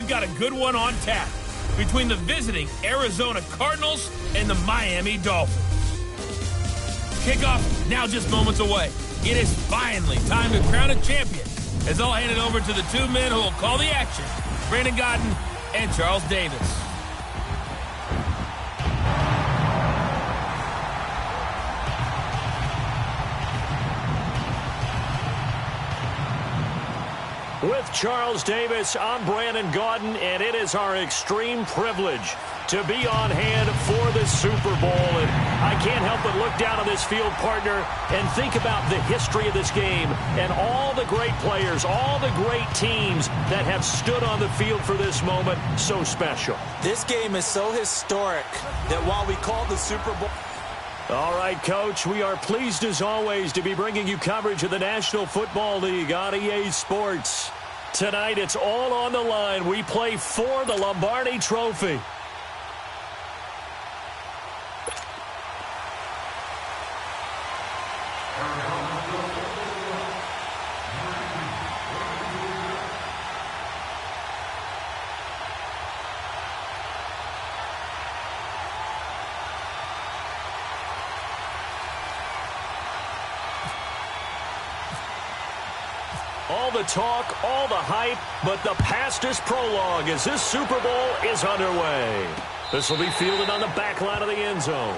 we've got a good one on tap between the visiting Arizona Cardinals and the Miami Dolphins. Kickoff now just moments away. It is finally time to crown a champion, as I'll hand it over to the two men who will call the action, Brandon Gaudin and Charles Davis. With Charles Davis, I'm Brandon Gaudin, and it is our extreme privilege to be on hand for the Super Bowl. And I can't help but look down on this field, partner, and think about the history of this game and all the great players, all the great teams that have stood on the field for this moment. So special. This game is so historic that while we call it the Super Bowl... All right, Coach, we are pleased as always to be bringing you coverage of the National Football League on EA Sports. Tonight, it's all on the line. We play for the Lombardi Trophy. All the talk, all the hype, but the past is prologue as this Super Bowl is underway. This will be fielded on the back line of the end zone.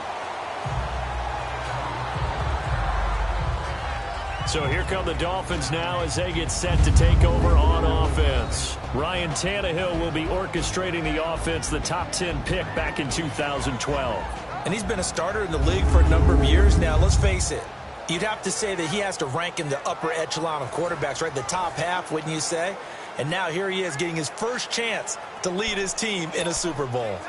So here come the Dolphins now as they get set to take over on offense. Ryan Tannehill will be orchestrating the offense, the top 10 pick back in 2012. And he's been a starter in the league for a number of years now. Let's face it. You'd have to say that he has to rank in the upper echelon of quarterbacks, right? The top half, wouldn't you say? And now here he is getting his first chance to lead his team in a Super Bowl.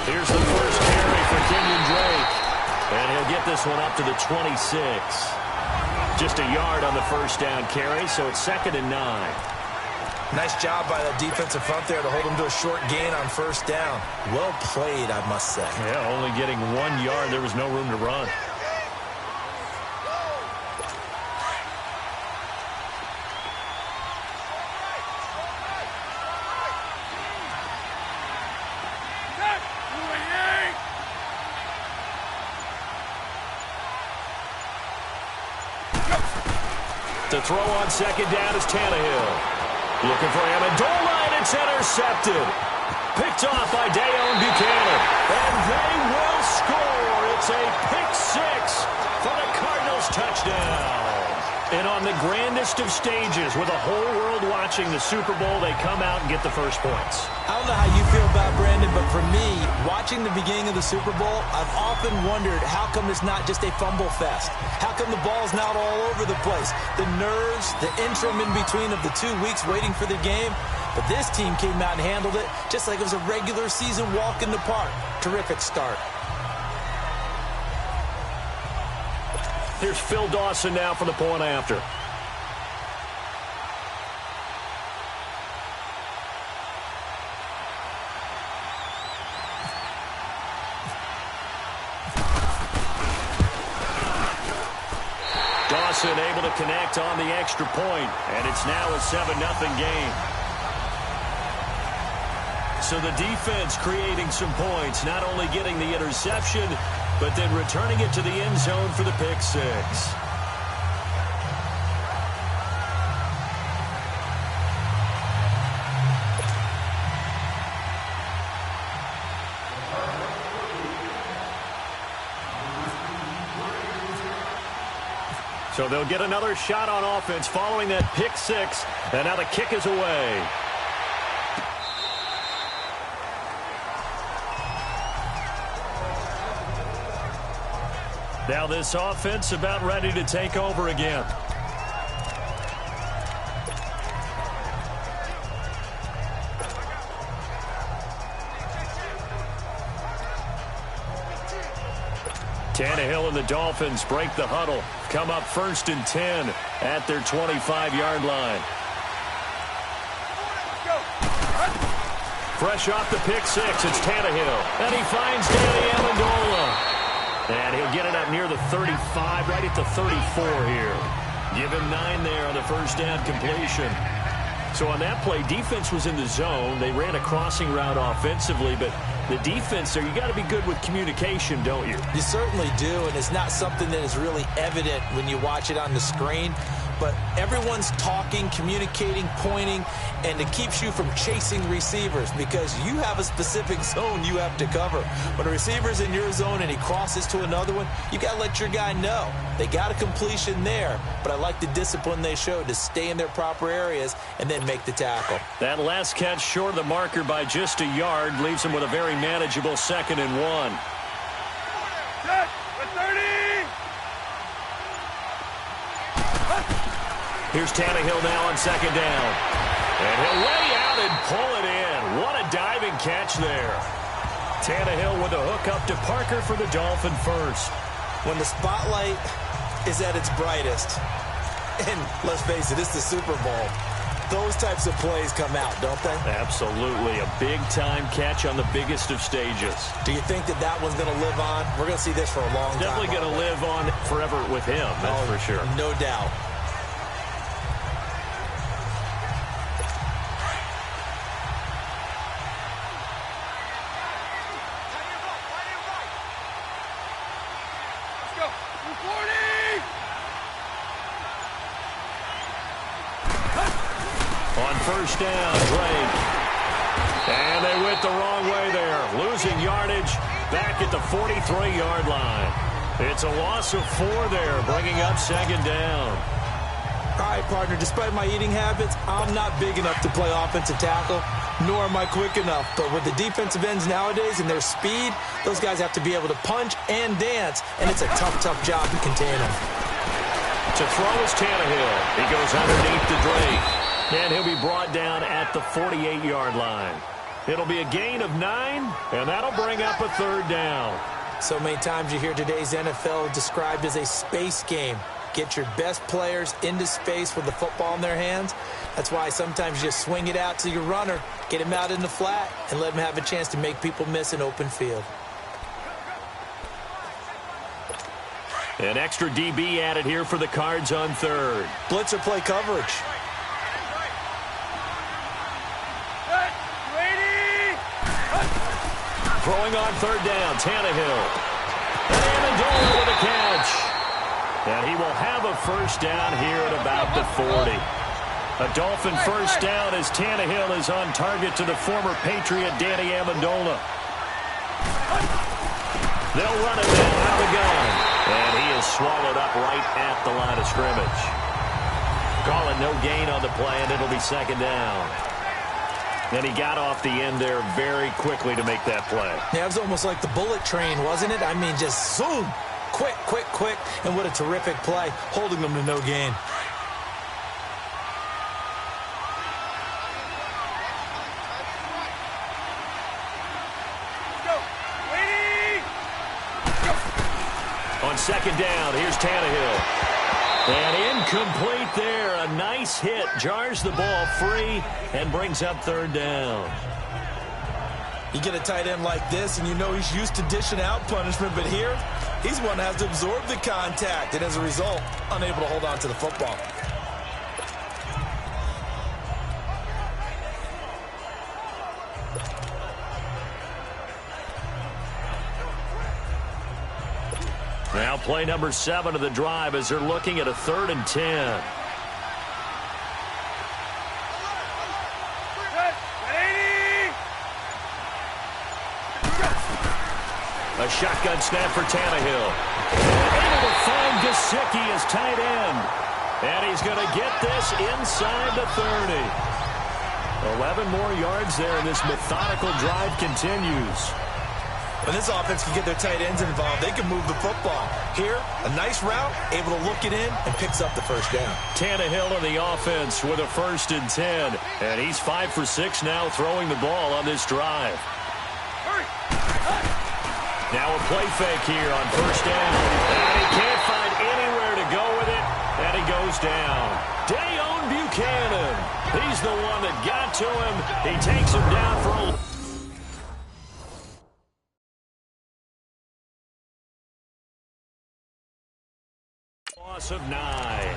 Here's the first carry for Kenyon Drake. And he'll get this one up to the 26. Just a yard on the first down carry, so it's 2nd and 9. Nice job by the defensive front there to hold him to a short gain on first down. Well played, I must say. Yeah, only getting 1 yard. There was no room to run. To throw on second down is Tannehill. Looking for Amendola, and it's intercepted. Picked off by Dayon Buchanan. And they will score. It's a pick six for the Cardinals touchdown. And on the grandest of stages, with the whole world watching the Super Bowl, they come out and get the first points. I don't know how you feel about Brandon, but for me, watching the beginning of the Super Bowl, I've often wondered how come it's not just a fumble fest? How come the ball's not all over the place? The nerves, the interim in between of the 2 weeks waiting for the game. But this team came out and handled it just like it was a regular season walk in the park. Terrific start. Here's Phil Dawson now for the point after. Dawson able to connect on the extra point, and it's now a 7-0 game. So the defense creating some points, not only getting the interception, but then returning it to the end zone for the pick six. So they'll get another shot on offense following that pick six, and now the kick is away. Now this offense about ready to take over again. Tannehill and the Dolphins break the huddle. Come up 1st and 10 at their 25-yard line. Fresh off the pick six, it's Tannehill. And he finds Danny Amendola. And he'll get it up near the 35, right at the 34 here. Give him 9 there on the first down completion. So on that play, defense was in the zone. They ran a crossing route offensively, but the defense there, you got to be good with communication, don't you? You certainly do, and it's not something that is really evident when you watch it on the screen. But everyone's talking, communicating, pointing, and it keeps you from chasing receivers because you have a specific zone you have to cover. When a receiver's in your zone and he crosses to another one, you got to let your guy know. They got a completion there, but I like the discipline they showed to stay in their proper areas and then make the tackle. That last catch short of the marker by just a yard leaves him with a very manageable 2nd and 1. Here's Tannehill now on 2nd down. And he'll lay out and pull it in. What a diving catch there. Tannehill with a hook up to Parker for the Dolphin first. When the spotlight is at its brightest, and let's face it, it's the Super Bowl, those types of plays come out, don't they? Absolutely. A big-time catch on the biggest of stages. Do you think that that one's going to live on? We're going to see this for a long time. Definitely going to live on forever with him, that's for sure. No doubt. First down, Drake. And they went the wrong way there. Losing yardage back at the 43-yard line. It's a loss of 4 there, bringing up 2nd down. All right, partner, despite my eating habits, I'm not big enough to play offensive tackle, nor am I quick enough. But with the defensive ends nowadays and their speed, those guys have to be able to punch and dance, and it's a tough, tough job to contain them. To throw is Tannehill. He goes underneath the Drake. And he'll be brought down at the 48-yard line. It'll be a gain of 9, and that'll bring up a 3rd down. So many times you hear today's NFL described as a space game. Get your best players into space with the football in their hands. That's why sometimes you just swing it out to your runner, get him out in the flat, and let him have a chance to make people miss an open field. An extra DB added here for the Cards on 3rd. Blitzer play coverage. Throwing on 3rd down, Tannehill. And Amendola with a catch. And he will have a first down here at about the 40. A Dolphin first down as Tannehill is on target to the former Patriot Danny Amendola. They'll run it now out of the gun. And he is swallowed up right at the line of scrimmage. Call it no gain on the play, and it'll be 2nd down. And he got off the end there very quickly to make that play. Yeah, it was almost like the bullet train, wasn't it? I mean, just zoom. Quick, quick, quick. And what a terrific play, holding them to no gain. On 2nd down, here's Tannehill. And incomplete there. A nice hit. Jars the ball free and brings up 3rd down. You get a tight end like this, and you know he's used to dishing out punishment, but here, he's one that has to absorb the contact, and as a result, unable to hold on to the football. Now play number 7 of the drive as they're looking at a 3rd and 10. A shotgun snap for Tannehill. Able to find Gesicki as tight end. And he's going to get this inside the 30. 11 more yards there, and this methodical drive continues. When this offense can get their tight ends involved, they can move the football. Here, a nice route, able to look it in, and picks up the first down. Tannehill in the offense with a 1st and 10. And he's 5 for 6 now throwing the ball on this drive. Now a play fake here on first down. And he can't find anywhere to go with it. And he goes down. Dayon Buchanan. He's the one that got to him. He takes him down for a loss of 9.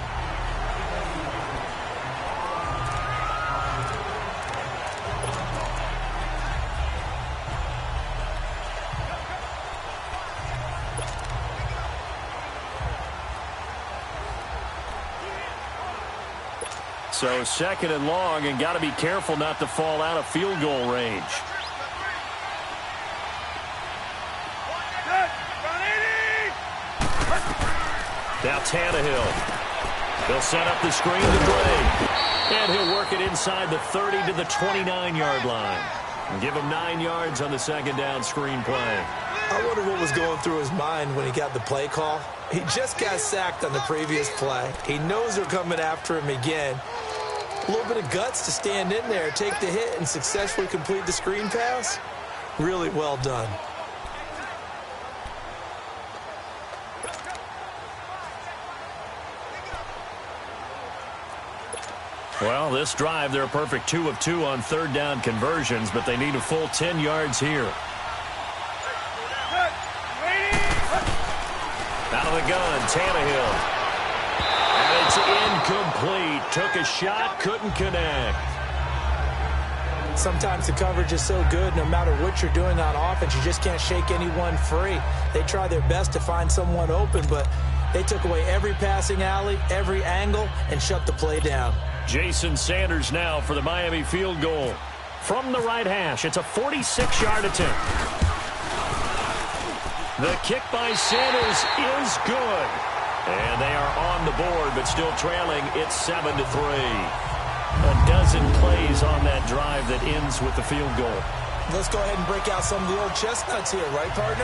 So second and long, and got to be careful not to fall out of field goal range. Now Tannehill. He'll set up the screen to Drake. And he'll work it inside the 30 to the 29-yard line. And give him 9 yards on the second down screen play. I wonder what was going through his mind when he got the play call. He just got sacked on the previous play. He knows they're coming after him again. A little bit of guts to stand in there, take the hit, and successfully complete the screen pass. Really well done. Well, this drive, they're a perfect 2 of 2 on third down conversions, but they need a full 10 yards here. Out of the gun, Tannehill. And it's incomplete. Took a shot, couldn't connect. Sometimes the coverage is so good, no matter what you're doing on offense, you just can't shake anyone free. They try their best to find someone open, but they took away every passing alley, every angle, and shut the play down. Jason Sanders now for the Miami field goal. From the right hash, it's a 46-yard attempt. The kick by Sanders is good. And they are on the board, but still trailing. It's 7-3. A dozen plays on that drive that ends with the field goal. Let's go ahead and break out some of the old chestnuts here, right, partner?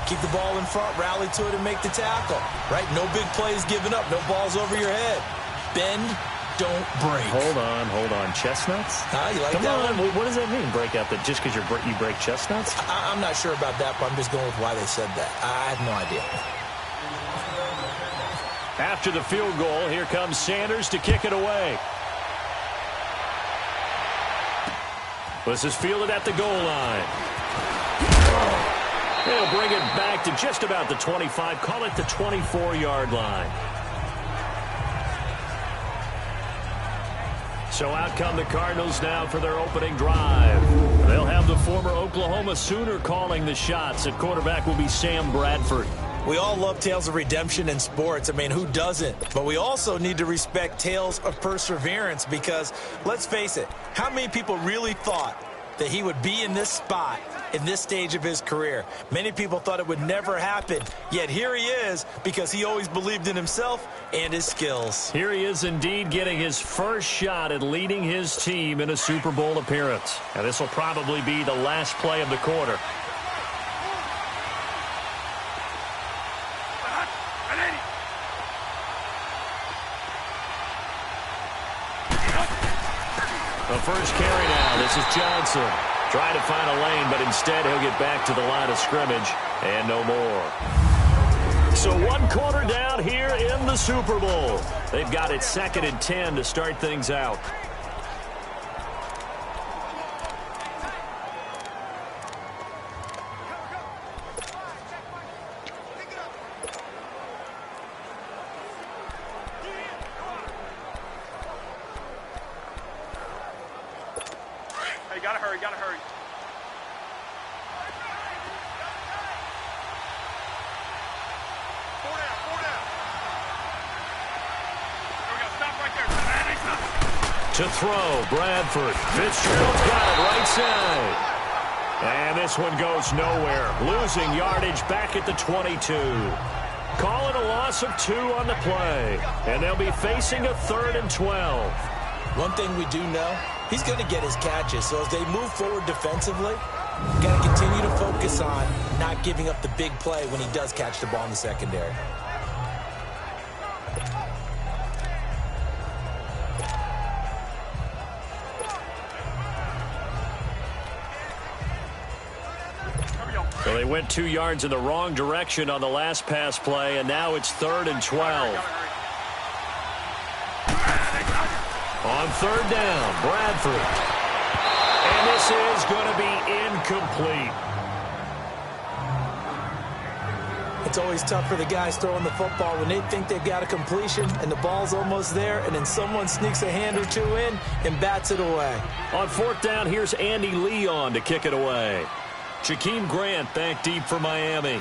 Keep the ball in front, rally to it, and make the tackle, right? No big plays given up, no balls over your head. Bend, don't break. Hold on. Chestnuts? You like Come that on. one? What does that mean, break out? That just because you break chestnuts? I'm not sure about that, but I'm just going with why they said that. I have no idea. After the field goal, here comes Sanders to kick it away. This is fielded at the goal line. They'll bring it back to just about the 25, call it the 24-yard line. So out come the Cardinals now for their opening drive. They'll have the former Oklahoma Sooner calling the shots. At quarterback will be Sam Bradford. We all love tales of redemption in sports. I mean, who doesn't? But we also need to respect tales of perseverance because, let's face it, how many people really thought that he would be in this spot in this stage of his career? Many people thought it would never happen, yet here he is because he always believed in himself and his skills. Here he is indeed getting his first shot at leading his team in a Super Bowl appearance. And this will probably be the last play of the quarter. The first carry now. This is Johnson. Trying to find a lane, but instead he'll get back to the line of scrimmage and no more. So 1 quarter down here in the Super Bowl. They've got it 2nd and 10 to start things out. Gotta hurry. Four down. There we go, stop right there. To throw, Bradford. Fitzgerald's got it right side. And this one goes nowhere. Losing yardage back at the 22. Call it a loss of 2 on the play. And they'll be facing a 3rd and 12. One thing we do know, he's going to get his catches. So as they move forward defensively, got to continue to focus on not giving up the big play when he does catch the ball in the secondary. So they went 2 yards in the wrong direction on the last pass play, and now it's 3rd and 12. On 3rd down, Bradford. And this is going to be incomplete. It's always tough for the guys throwing the football when they think they've got a completion and the ball's almost there, and then someone sneaks a hand or two in and bats it away. On 4th down, here's Andy Leon to kick it away. Jakeem Grant back deep for Miami.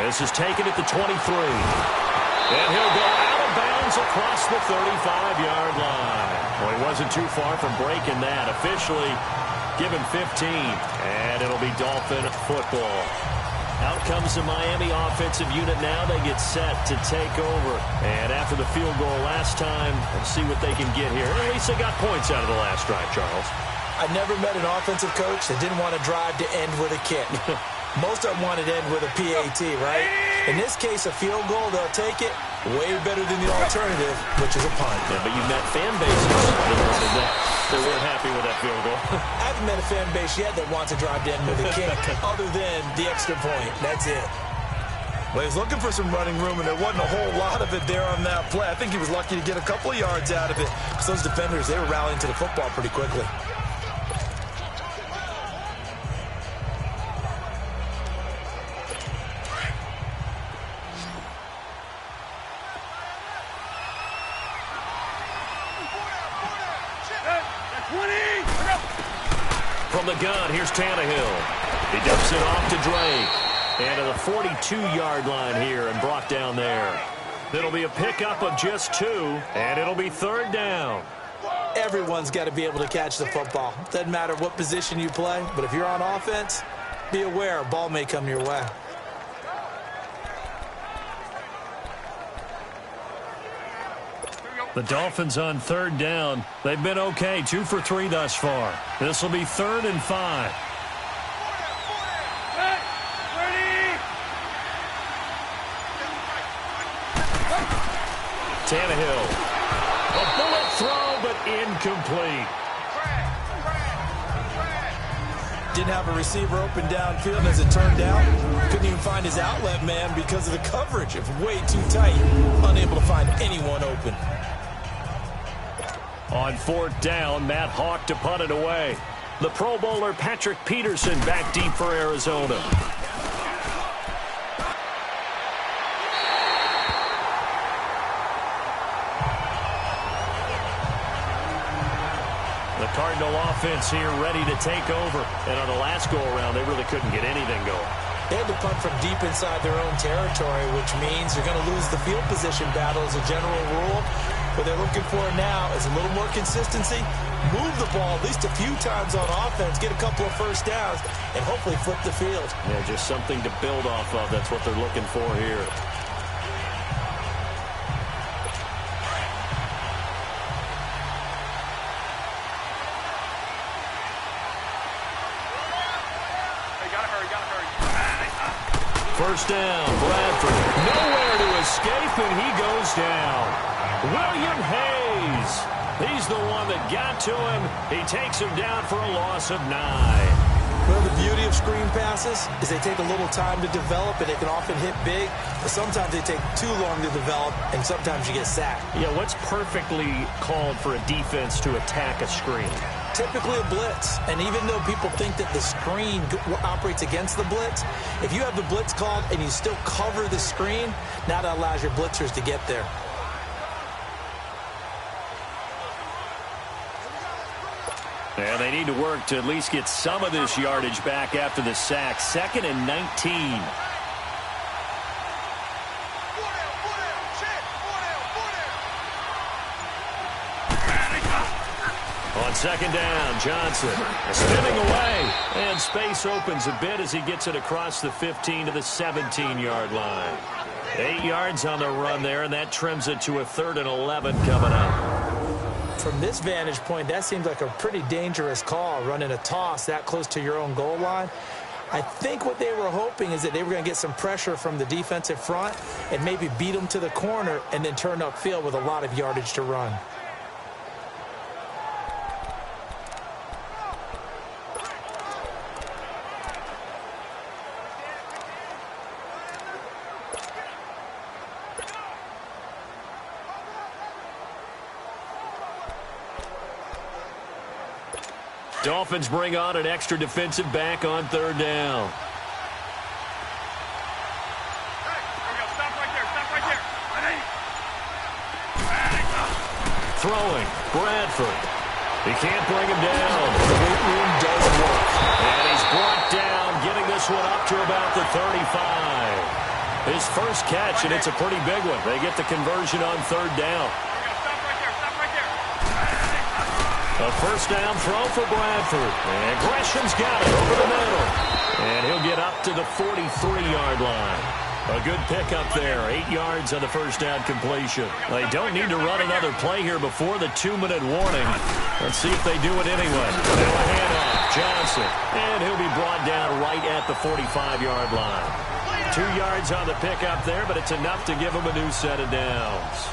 This is taken at the 23. And he'll go out of bounds across the 35-yard line. Well, he wasn't too far from breaking that. Officially given 15. And it'll be Dolphin football. Out comes the Miami offensive unit now. They get set to take over. And after the field goal last time, let's see what they can get here. At least they got points out of the last drive, Charles. I never met an offensive coach that didn't want to drive to end with a kick. Most of them wanted to end with a PAT, right? In this case, a field goal, they'll take it way better than the alternative, which is a punt. Yeah, but you've met fan bases that wanted that. They weren't happy with that field goal. I haven't met a fan base yet that wants to drive to end with a kick other than the extra point. That's it. Well, he was looking for some running room, and there wasn't a whole lot of it there on that play. I think he was lucky to get a couple of yards out of it because those defenders, they were rallying to the football pretty quickly. From the gun, here's Tannehill. He dumps it off to Drake. And to the 42-yard line here and brought down there. It'll be a pickup of just 2, and it'll be 3rd down. Everyone's got to be able to catch the football. Doesn't matter what position you play, but if you're on offense, be aware a ball may come your way. The Dolphins on 3rd down. They've been okay, 2 for 3 thus far. This will be 3rd and 5. Tannehill. A bullet throw, but incomplete. Didn't have a receiver open downfield as it turned out. Couldn't even find his outlet man because of the coverage. It's way too tight. Unable to find anyone open. On 4th down, Matt Hawk to punt it away. The Pro Bowler Patrick Peterson back deep for Arizona. The Cardinal offense here ready to take over. And on the last go-around, they really couldn't get anything going. They had to punt from deep inside their own territory, which means you're going to lose the field position battle as a general rule. What they're looking for now is a little more consistency, move the ball at least a few times on offense, get a couple of first downs, and hopefully flip the field. Yeah, just something to build off of. That's what they're looking for here. First down, Bradford. Nowhere to escape, and he goes down. William Hayes. He's the one that got to him. He takes him down for a loss of 9. Well, the beauty of screen passes is they take a little time to develop, and they can often hit big, but sometimes they take too long to develop, and sometimes you get sacked. Yeah, what's perfectly called for a defense to attack a screen? Typically a blitz, and even though people think that the screen operates against the blitz, if you have the blitz called and you still cover the screen, now that allows your blitzers to get there. And they need to work to at least get some of this yardage back after the sack. 2nd and 19. On 2nd down, Johnson spinning away. And space opens a bit as he gets it across the 15 to the 17-yard line. 8 yards on the run there, and that trims it to a 3rd and 11 coming up. From this vantage point, that seems like a pretty dangerous call, running a toss that close to your own goal line. I think what they were hoping is that they were going to get some pressure from the defensive front and maybe beat them to the corner and then turn upfield with a lot of yardage to run. Dolphins bring on an extra defensive back on third down. Throwing, Bradford. He can't bring him down. The weight room does work. And he's brought down, getting this one up to about the 35. His first catch, and it's a pretty big one. They get the conversion on third down. A first down throw for Bradford. And Gresham's got it over the middle. And he'll get up to the 43-yard line. A good pickup there. 8 yards on the first down completion. They don't need to run another play here before the 2-minute warning. Let's see if they do it anyway. Now a handoff. Johnson. And he'll be brought down right at the 45-yard line. 2 yards on the pickup there, but it's enough to give him a new set of downs.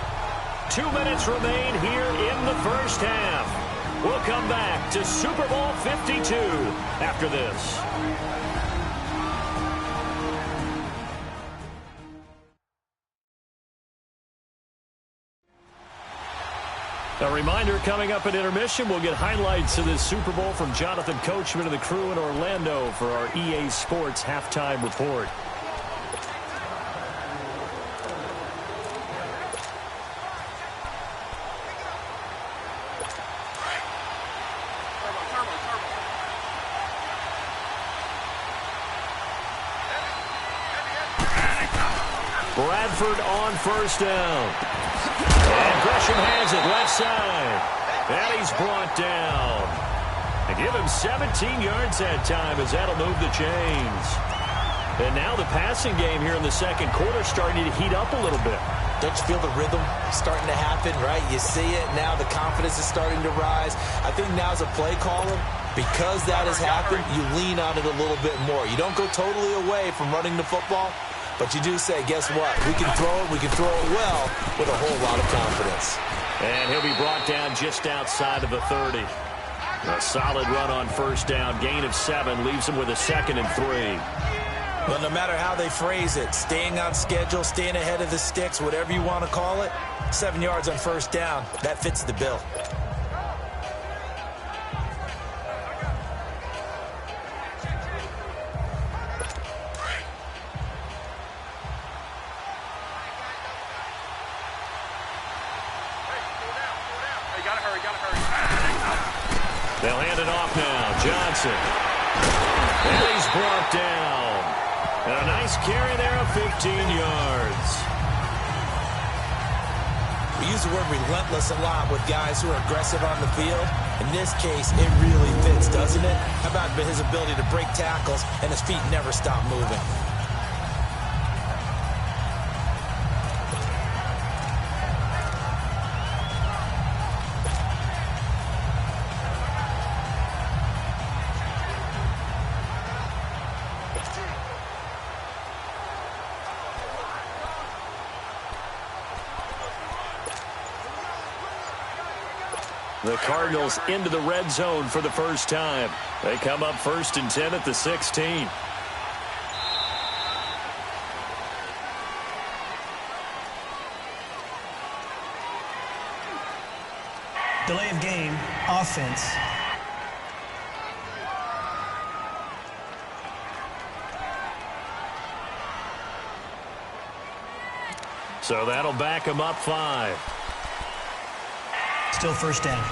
2 minutes remain here in the first half. We'll come back to Super Bowl 52 after this. A reminder, coming up at intermission, we'll get highlights of this Super Bowl from Jonathan Coachman and the crew in Orlando for our EA Sports halftime report. Bradford on first down. And Gresham has it left side. And he's brought down. They give him 17 yards that time as that'll move the chains. And now the passing game here in the second quarter starting to heat up a little bit. Don't you feel the rhythm starting to happen, right? You see it now. The confidence is starting to rise. I think now as a play caller, because that has happened, you lean on it a little bit more. You don't go totally away from running the football, but you do say, guess what? We can throw it well with a whole lot of confidence. And he'll be brought down just outside of the 30. A solid run on first down. Gain of 7 leaves him with a 2nd and 3. But no matter how they phrase it, staying on schedule, staying ahead of the sticks, whatever you want to call it, 7 yards on first down, that fits the bill. They'll hand it off now. Johnson. And he's brought down. And a nice carry there of 15 yards. We use the word relentless a lot with guys who are aggressive on the field. In this case, it really fits, doesn't it? How about his ability to break tackles and his feet never stop moving? The Cardinals into the red zone for the first time. They come up 1st and 10 at the 16. Delay of game, offense. So that'll back him up 5. Still first down.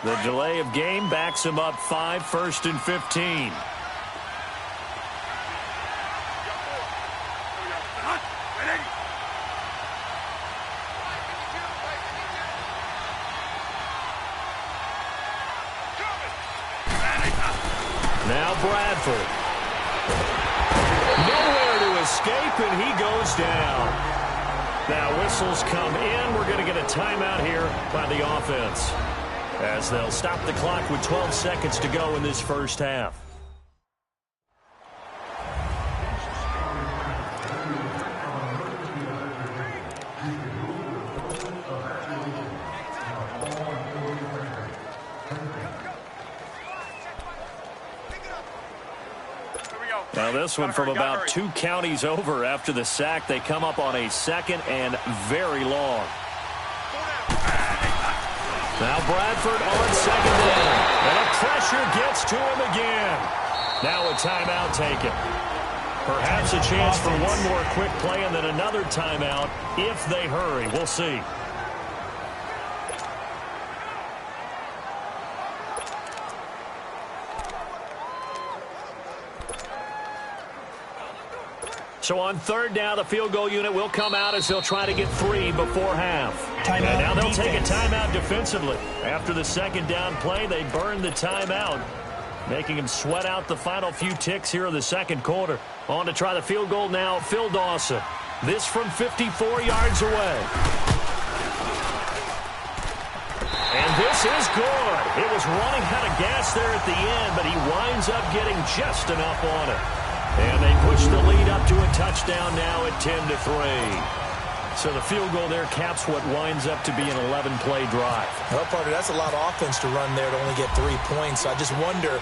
The delay of game backs him up 5, 1st and 15. Now Now Bradford. Nowhere to escape, and he goes down. Now whistles come in. We're going to get a timeout here by the offense, as they'll stop the clock with 12 seconds to go in this first half. Now this one from about 2 counties over after the sack. They come up on a second and very long. Now Bradford on second down. And the pressure gets to him again. Now a timeout taken. Perhaps a chance for one more quick play and then another timeout if they hurry. We'll see. So on third down, the field goal unit will come out as they'll try to get 3 before half. Timeout and now they'll defense. take a timeout defensively. After the second down play, they burn the timeout, making him sweat out the final few ticks here in the second quarter. On to try the field goal now, Phil Dawson. This from 54 yards away. And this is good. It was running out of gas there at the end, but he winds up getting just enough on it. And they push the lead up to a touchdown now at 10-3. So the field goal there caps what winds up to be an 11-play drive. Well, partner, that's a lot of offense to run there to only get 3 points. So I just wonder,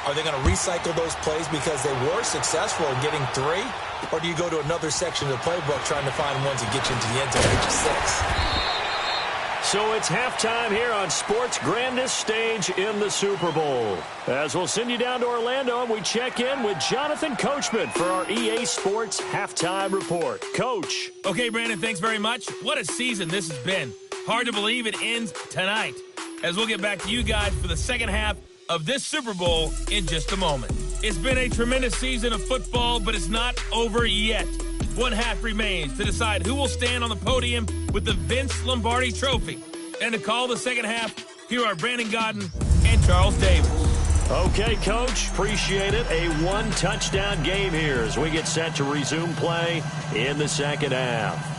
are they going to recycle those plays because they were successful in getting 3? Or do you go to another section of the playbook trying to find one to get you into the end zone at 6? So it's halftime here on sports' grandest stage in the Super Bowl. As we'll send you down to Orlando and we check in with Jonathan Coachman for our EA Sports Halftime Report. Coach. Okay, Brandon, thanks very much. What a season this has been. Hard to believe it ends tonight, as we'll get back to you guys for the second half of this Super Bowl in just a moment. It's been a tremendous season of football, but it's not over yet. One half remains to decide who will stand on the podium with the Vince Lombardi Trophy. And to call the second half, here are Brandon Godden and Charles Davis. Okay, Coach, appreciate it. A 1-touchdown game here as we get set to resume play in the second half.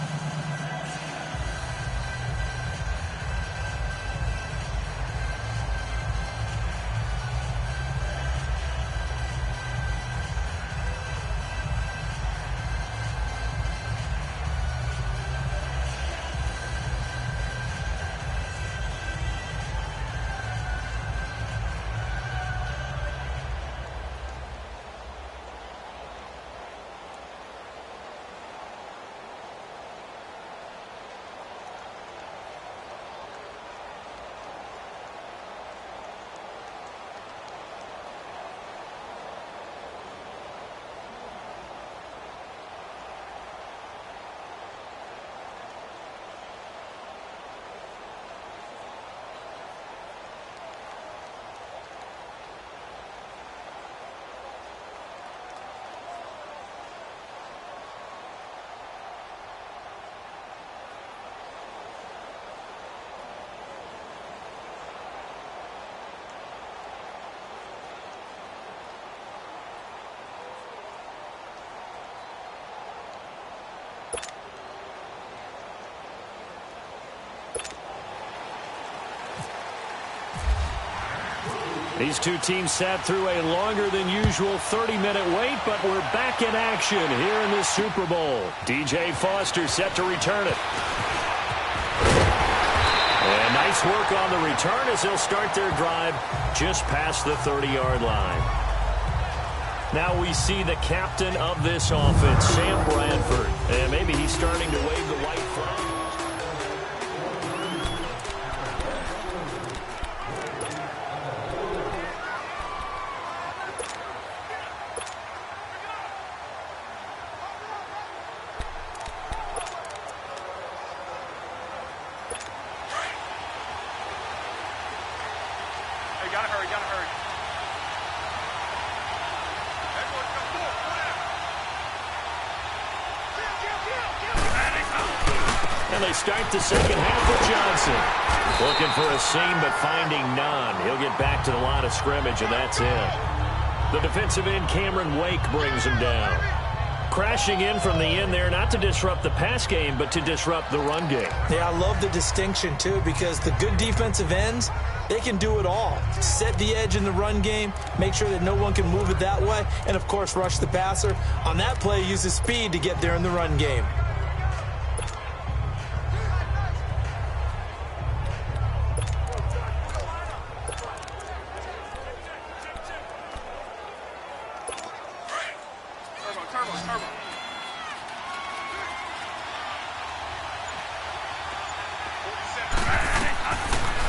These two teams sat through a longer than usual 30-minute wait, but we're back in action here in this Super Bowl. DJ Foster set to return it. And nice work on the return as they'll start their drive just past the 30-yard line. Now we see the captain of this offense, Sam Bradford. And maybe he's starting to wave the white flag. And they start the second half with Johnson. Looking for a seam, but finding none. He'll get back to the line of scrimmage, and that's it. The defensive end, Cameron Wake, brings him down. Crashing in from the end there, not to disrupt the pass game, but to disrupt the run game. Yeah, I love the distinction, too, because the good defensive ends, they can do it all. Set the edge in the run game, make sure that no one can move it that way, and, of course, rush the passer. On that play, use his speed to get there in the run game.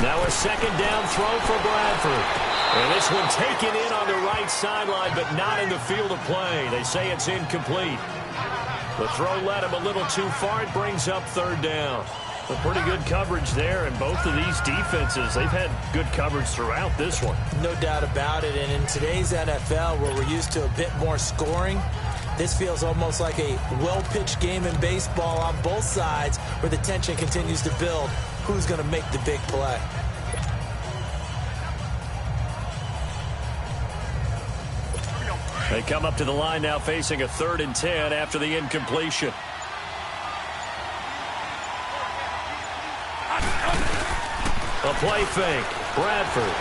Now a second down throw for Bradford. And this one taken in on the right sideline, but not in the field of play. They say it's incomplete. The throw led him a little too far. It brings up third down. A pretty good coverage there, and both of these defenses, they've had good coverage throughout this one. No doubt about it. And in today's NFL, where we're used to a bit more scoring, this feels almost like a well-pitched game in baseball on both sides where the tension continues to build. Who's going to make the big play? They come up to the line now facing a 3rd and 10 after the incompletion. A play fake. Bradford.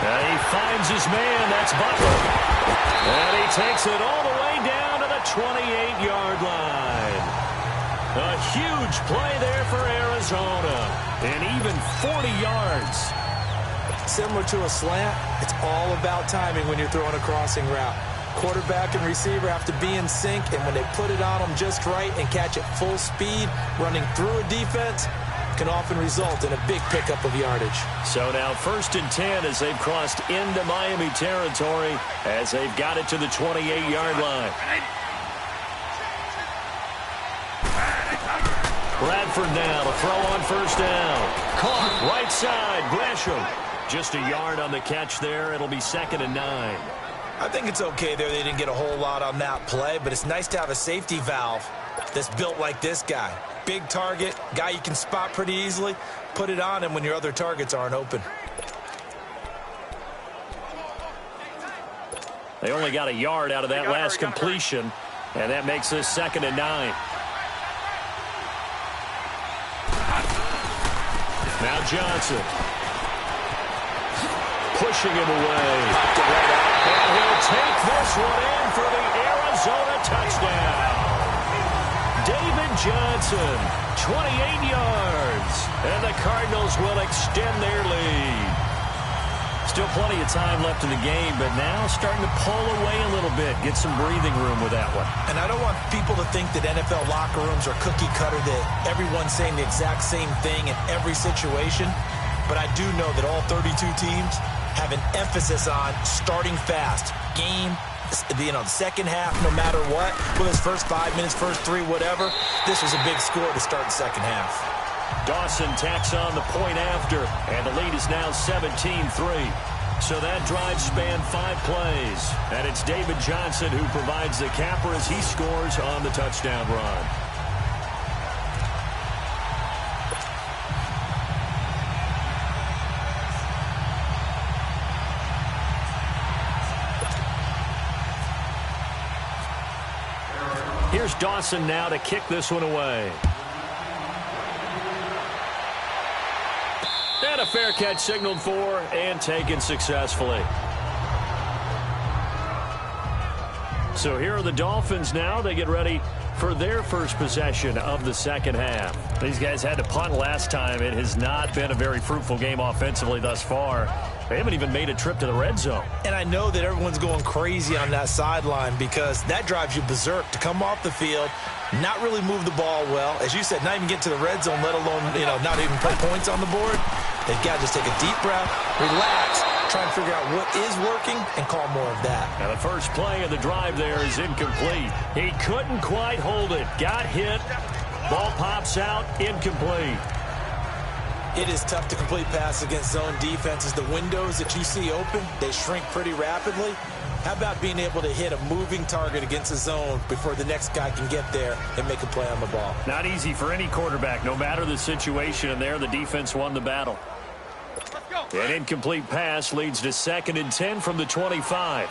And he finds his man. That's Butler. And he takes it all the way down to the 28-yard line. A huge play there for Arizona. And even 40 yards. Similar to a slant, it's all about timing when you're throwing a crossing route. Quarterback and receiver have to be in sync, and when they put it on them just right and catch it full speed, running through a defense, can often result in a big pickup of yardage. So now 1st and 10 as they've crossed into Miami territory as they've got it to the 28-yard line. Bradford now to throw on 1st down. Caught right side, Gresham. Just a yard on the catch there. It'll be 2nd and 9. I think it's okay there. They didn't get a whole lot on that play, but it's nice to have a safety valve that's built like this guy. Big target, guy you can spot pretty easily. Put it on him when your other targets aren't open. They only got a yard out of that last completion, and that makes this 2nd and 9. Now Johnson. Pushing him away. And he'll take this one in for the Arizona touchdown. David Johnson, 28 yards. And the Cardinals will extend their lead. Still plenty of time left in the game, but now starting to pull away a little bit. Get some breathing room with that one. And I don't want people to think that NFL locker rooms are cookie cutter, that everyone's saying the exact same thing in every situation. But I do know that all 32 teams have an emphasis on starting fast. Game, the second half, no matter what. Whether it's first 5 minutes, first 3, whatever. This was a big score to start the second half. Dawson tacks on the point after, and the lead is now 17-3. So that drive spanned 5 plays. And it's David Johnson who provides the capper as he scores on the touchdown run. Here's Dawson now to kick this one away. And a fair catch signaled for and taken successfully. So here are the Dolphins now. They get ready for their first possession of the second half. These guys had to punt last time. It has not been a very fruitful game offensively thus far. They haven't even made a trip to the red zone. And I know that everyone's going crazy on that sideline because that drives you berserk to come off the field, not really move the ball well. As you said, not even get to the red zone, let alone, not even put points on the board. They've got to just take a deep breath, relax, try and figure out what is working and call more of that. Now the first play of the drive there is incomplete. He couldn't quite hold it. Got hit. Ball pops out. Incomplete. It is tough to complete pass against zone defenses. The windows that you see open, they shrink pretty rapidly. How about being able to hit a moving target against a zone before the next guy can get there and make a play on the ball? Not easy for any quarterback, no matter the situation, and there the defense won the battle. An incomplete pass leads to 2nd and 10 from the 25.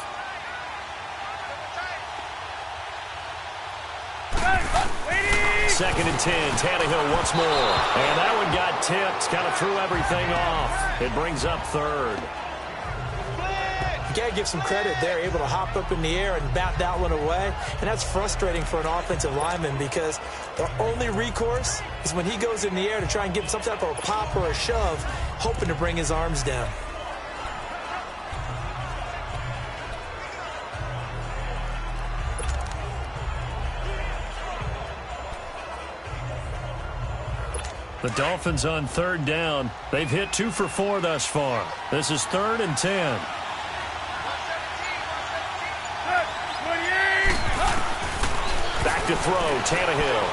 Second and 10, Tannehill once more. And that one got tipped, kind of threw everything off. It brings up 3rd. You got to give some credit there, able to hop up in the air and bat that one away. And that's frustrating for an offensive lineman because the only recourse is when he goes in the air to try and give some type of a pop or a shove, hoping to bring his arms down. The Dolphins on 3rd down. They've hit 2 for 4 thus far. This is 3rd and 10. Back to throw, Tannehill.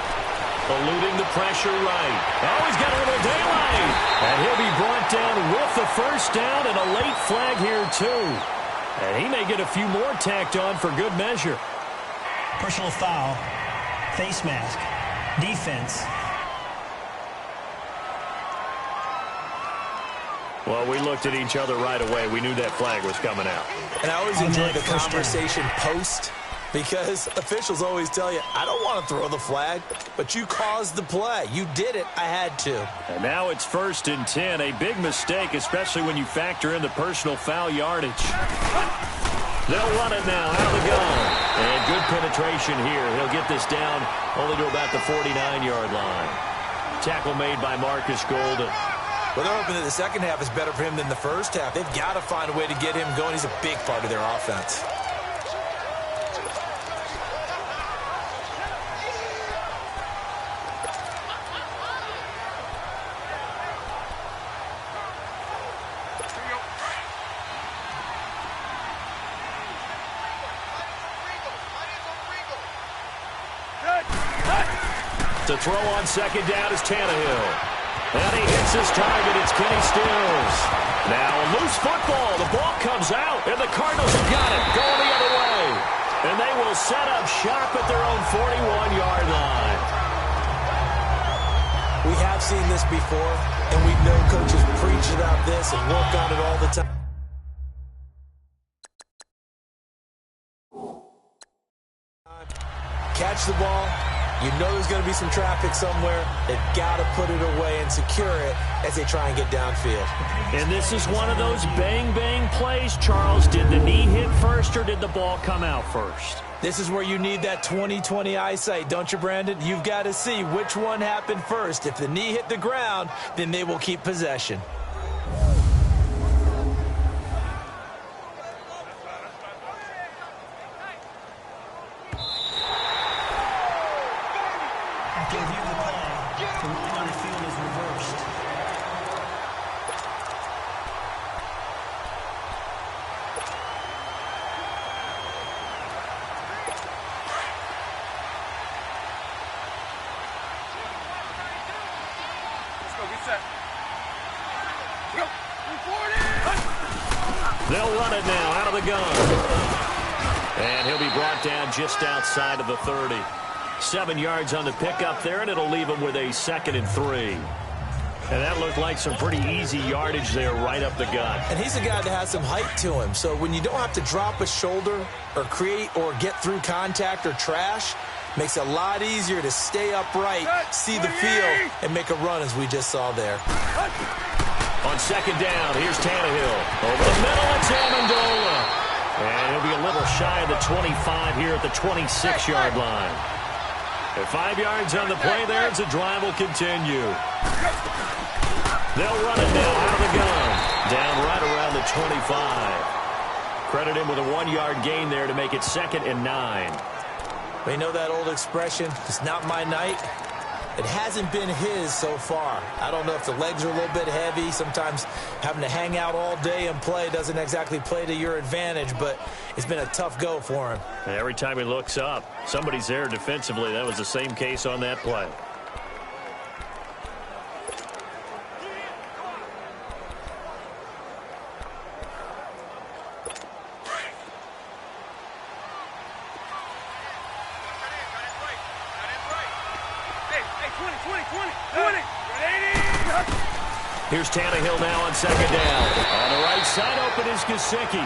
Eluding the pressure right. Oh, he's got a little daylight. And he'll be brought down with the 1st down and a late flag here, too. And he may get a few more tacked on for good measure. Personal foul. Face mask. Defense. Well, we looked at each other right away. We knew that flag was coming out. And I always enjoy the conversation post because officials always tell you, I don't want to throw the flag, but you caused the play. You did it. I had to. And now it's 1st and 10. A big mistake, especially when you factor in the personal foul yardage. They'll run it now out of the gun. And good penetration here. He'll get this down only to about the 49-yard line. Tackle made by Marcus Golden. Well, they're hoping that the second half is better for him than the first half. They've got to find a way to get him going. He's a big part of their offense. To throw on 2nd down is Tannehill. And he hits his target. It's Kenny Stills. Now a loose football. The ball comes out, and the Cardinals have got it. Going the other way. And they will set up shop at their own 41-yard line. We have seen this before, and we know coaches preach about this and work on it all the time. Catch the ball. You know there's going to be some traffic somewhere. They've got to put it away and secure it as they try and get downfield. And this is one of those bang-bang plays, Charles. Did the knee hit first or did the ball come out first? This is where you need that 20/20 eyesight, don't you, Brandon? You've got to see which one happened first. If the knee hit the ground, then they will keep possession. After review of the play, the ruling on the field is reversed. They'll run it now out of the gun. And he'll be brought down just outside of the 30. 7 yards on the pickup there, and it'll leave him with a 2nd and 3. And that looked like some pretty easy yardage there right up the gut. And he's a guy that has some height to him. So when you don't have to drop a shoulder or create or get through contact or trash, makes it a lot easier to stay upright, see the field, and make a run as we just saw there. On 2nd down, here's Tannehill. Over the middle, it's Amendola. And he'll be a little shy of the 25 here at the 26-yard line. At 5 yards on the play there, as the drive will continue. They'll run it now out of the gun. Down right around the 25. Credit him with a 1-yard gain there to make it 2nd and 9. We know that old expression, it's not my night. It hasn't been his so far. I don't know if the legs are a little bit heavy. Sometimes having to hang out all day and play doesn't exactly play to your advantage, but it's been a tough go for him. And every time he looks up, somebody's there defensively. That was the same case on that play. Here's Tannehill now on second down. On the right side, open is Gesicki.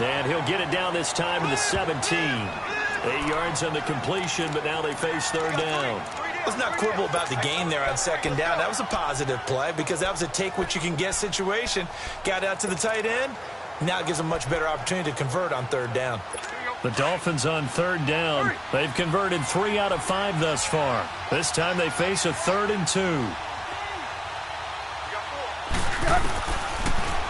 And he'll get it down this time to the 17. 8 yards on the completion, but now they face third down. Let's not quibble about the gain there on second down. That was a positive play because that was a take-what-you-can-get situation. Got out to the tight end. Now it gives them a much better opportunity to convert on third down. The Dolphins on third down. They've converted 3 out of 5 thus far. This time they face a 3rd and 2.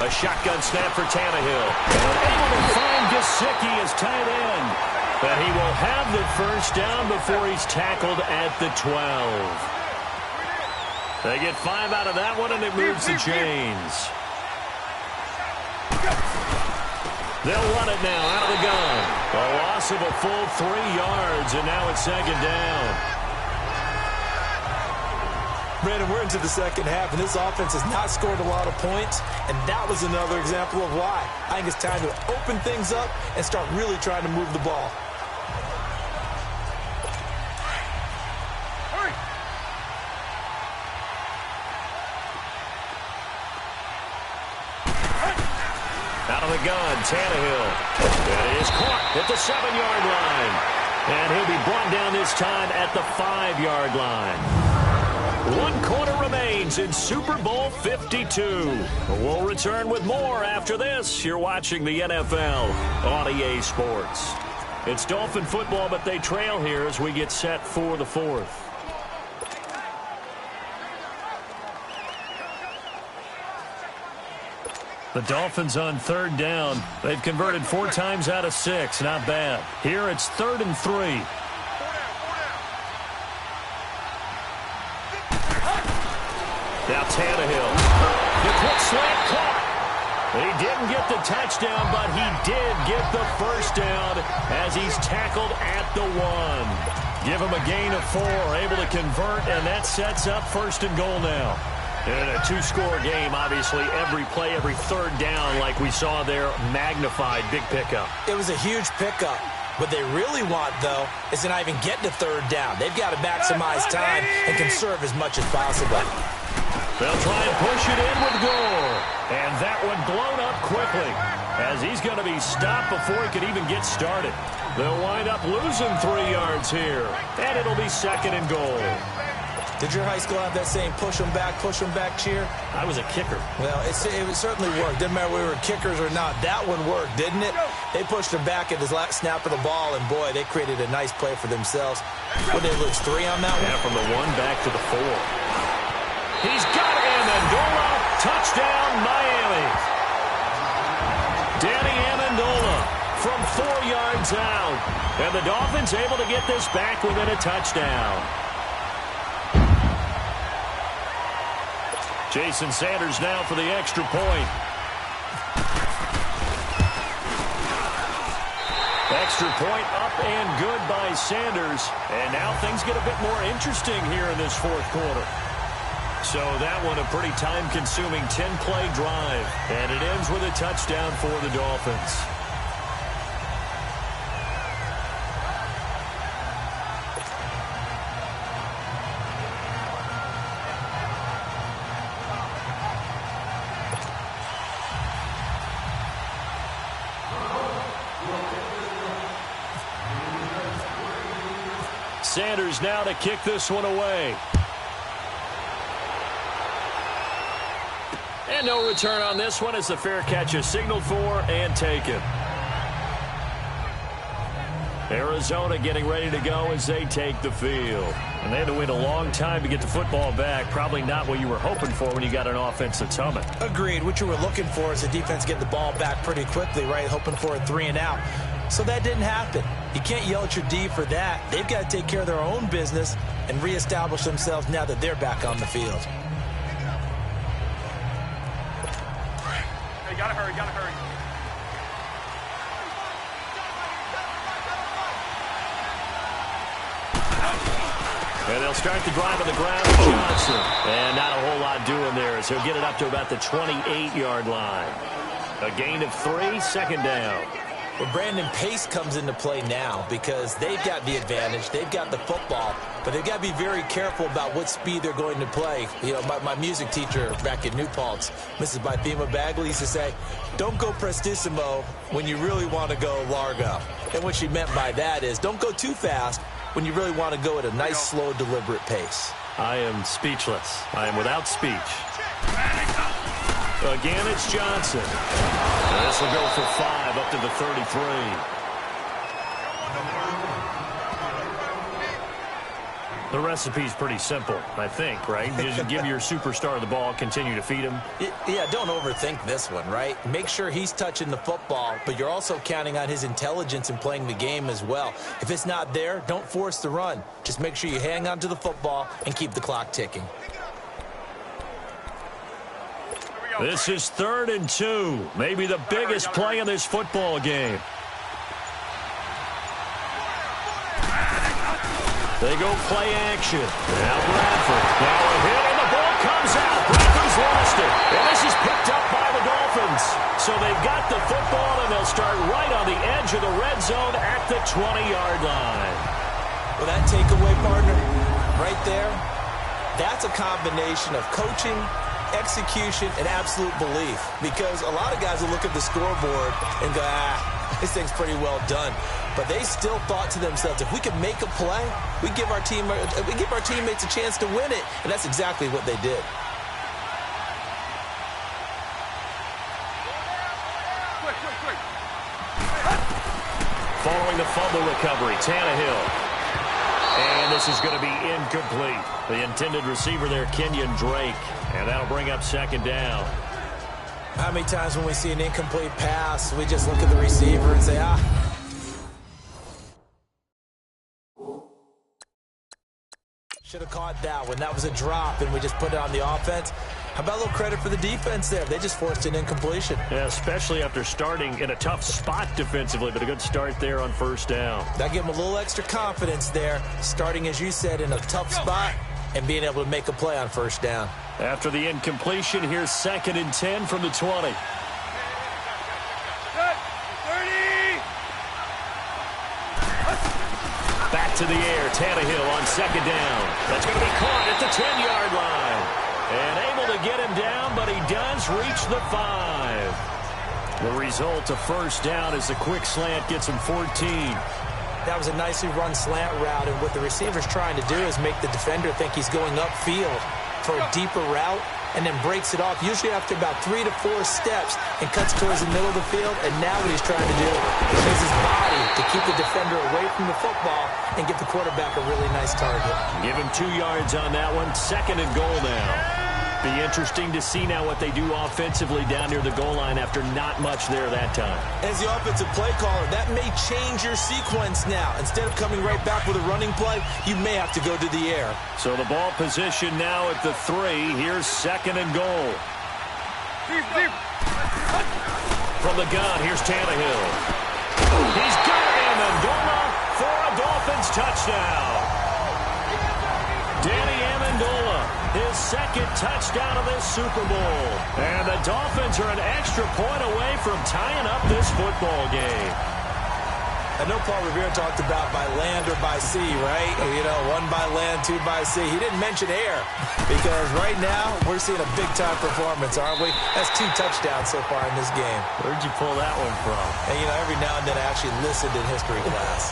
A shotgun snap for Tannehill. And able to find Gesicki as tight end. But he will have the first down before he's tackled at the 12. They get 5 out of that one, and it moves the chains. They'll run it now out of the gun. A loss of a full 3 yards, and now it's second down. Brandon, we're into the second half, and this offense has not scored a lot of points, and that was another example of why. I think it's time to open things up and start really trying to move the ball. Out of the gun, Tannehill. That is caught at the 7-yard line. And he'll be brought down this time at the 5-yard line. 1 quarter remains in Super Bowl 52. We'll return with more after this. You're watching the NFL on EA Sports. It's Dolphin football, but they trail here as we get set for the 4th. The Dolphins on third down. They've converted 4 times out of 6. Not bad. Here it's 3rd and 3. Now Tannehill. The quick slant caught. He didn't get the touchdown, but he did get the first down as he's tackled at the 1. Give him a gain of 4, able to convert, and that sets up 1st and goal now. In a 2-score game, obviously, every play, every third down, like we saw there, magnified, big pickup. It was a huge pickup. What they really want, though, is to not even get to third down. They've got to maximize time and conserve as much as possible. They'll try and push it in with Gore. And that one blown up quickly as he's going to be stopped before he could even get started. They'll wind up losing 3 yards here. And it'll be 2nd and goal. Did your high school have that same push them back cheer? I was a kicker. Well, it certainly worked. Didn't matter whether we were kickers or not. That one worked, didn't it? They pushed him back at his last snap of the ball, and boy, they created a nice play for themselves. What did they lose, 3 on that one? Yeah, from the 1 back to the 4. He's got Amendola. Touchdown, Miami. Danny Amendola from 4 yards out. And the Dolphins able to get this back within a touchdown. Jason Sanders now for the extra point. Extra point up and good by Sanders. And now things get a bit more interesting here in this 4th quarter. So that one a pretty time-consuming 10-play drive. And it ends with a touchdown for the Dolphins. Sanders now to kick this one away. And no return on this one as the fair catch is signaled for and taken. Arizona getting ready to go as they take the field. And they had to wait a long time to get the football back. Probably not what you were hoping for when you got an offense that's humming. Agreed. What you were looking for is the defense getting the ball back pretty quickly, right? Hoping for a 3 and out. So that didn't happen. You can't yell at your D for that. They've got to take care of their own business and reestablish themselves now that they're back on the field. Hey, gotta hurry. And they'll start the drive on the ground with Johnson. And not a whole lot doing there as he'll get it up to about the 28-yard line. A gain of 3, 2nd down. Well, Brandon, pace comes into play now because they've got the advantage. They've got the football, but they've got to be very careful about what speed they're going to play. You know, my music teacher back at New Paltz, Mrs. Bythema Bagley, used to say, don't go prestissimo when you really want to go largo. And what she meant by that is don't go too fast when you really want to go at a nice, slow, deliberate pace. I am speechless. I am without speech. Again, it's Johnson. This will go for 5 up to the 33. The recipe's pretty simple, I think, right? You just give your superstar the ball, continue to feed him. Yeah, don't overthink this one, right? Make sure he's touching the football, but you're also counting on his intelligence in playing the game as well. If it's not there, don't force the run. Just make sure you hang on to the football and keep the clock ticking. This is 3rd and 2. Maybe the biggest play in this football game. They go play action. Now Bradford. Now a hit, and the ball comes out. Bradford's lost it. And this is picked up by the Dolphins. So they've got the football, and they'll start right on the edge of the red zone at the 20-yard line. Well, that takeaway, partner, right there, that's a combination of coaching, execution, and absolute belief. Because a lot of guys will look at the scoreboard and go, this thing's pretty well done. But they still thought to themselves, if we can make a play, we give our teammates a chance to win it. And that's exactly what they did. Following the fumble recovery, Tannehill. And this is going to be incomplete. The intended receiver there, Kenyon Drake. And that'll bring up 2nd down. How many times when we see an incomplete pass, we just look at the receiver and say, should have caught that one. That was a drop, and we just put it on the offense. How about a little credit for the defense there? They just forced an incompletion. Yeah, especially after starting in a tough spot defensively, but a good start there on 1st down. That gave them a little extra confidence there, starting, as you said, in a tough spot and being able to make a play on 1st down. After the incompletion, here's 2nd and 10 from the 20. Back to the air, Tannehill on 2nd down. That's going to be caught at the 10-yard line. And able to get him down, but he does reach the 5. The result of 1st down is the quick slant gets him 14. That was a nicely run slant route, and what the receiver's trying to do is make the defender think he's going upfield for a deeper route, and then breaks it off, usually after about 3 to 4 steps, and cuts towards the middle of the field. And now what he's trying to do is use his body to keep the defender away from the football and give the quarterback a really nice target. Give him 2 yards on that one. 2nd and goal now. Be interesting to see now what they do offensively down near the goal line after not much there that time. As the offensive play caller, that may change your sequence now. Instead of coming right back with a running play, you may have to go to the air. So the ball position now at the 3. Here's 2nd and goal. From the gun, here's Tannehill. He's got Amendola for a Dolphins touchdown. Danny Amendola, his 2nd touchdown of this Super Bowl. And the Dolphins are an extra point away from tying up this football game. I know Paul Revere talked about by land or by sea, right? You know, 1 by land, 2 by sea. He didn't mention air because right now we're seeing a big-time performance, aren't we? That's 2 touchdowns so far in this game. Where'd you pull that one from? And, you know, every now and then I actually listened in history class.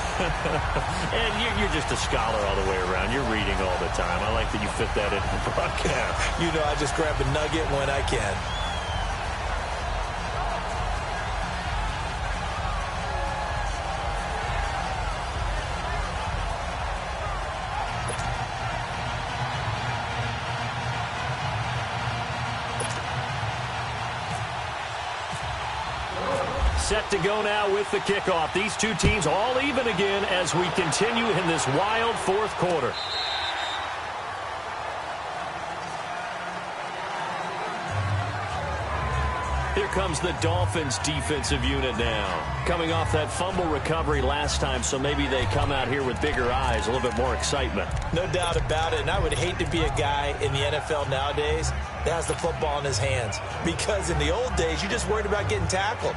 And you're just a scholar all the way around. You're reading all the time. I like that you fit that into the broadcast. You know, I just grab a nugget when I can. Set to go now with the kickoff. These 2 teams all even again as we continue in this wild 4th quarter. Here comes the Dolphins defensive unit now. Coming off that fumble recovery last time, so maybe they come out here with bigger eyes, a little bit more excitement. No doubt about it, and I would hate to be a guy in the NFL nowadays that has the football in his hands. Because in the old days, you just worried about getting tackled.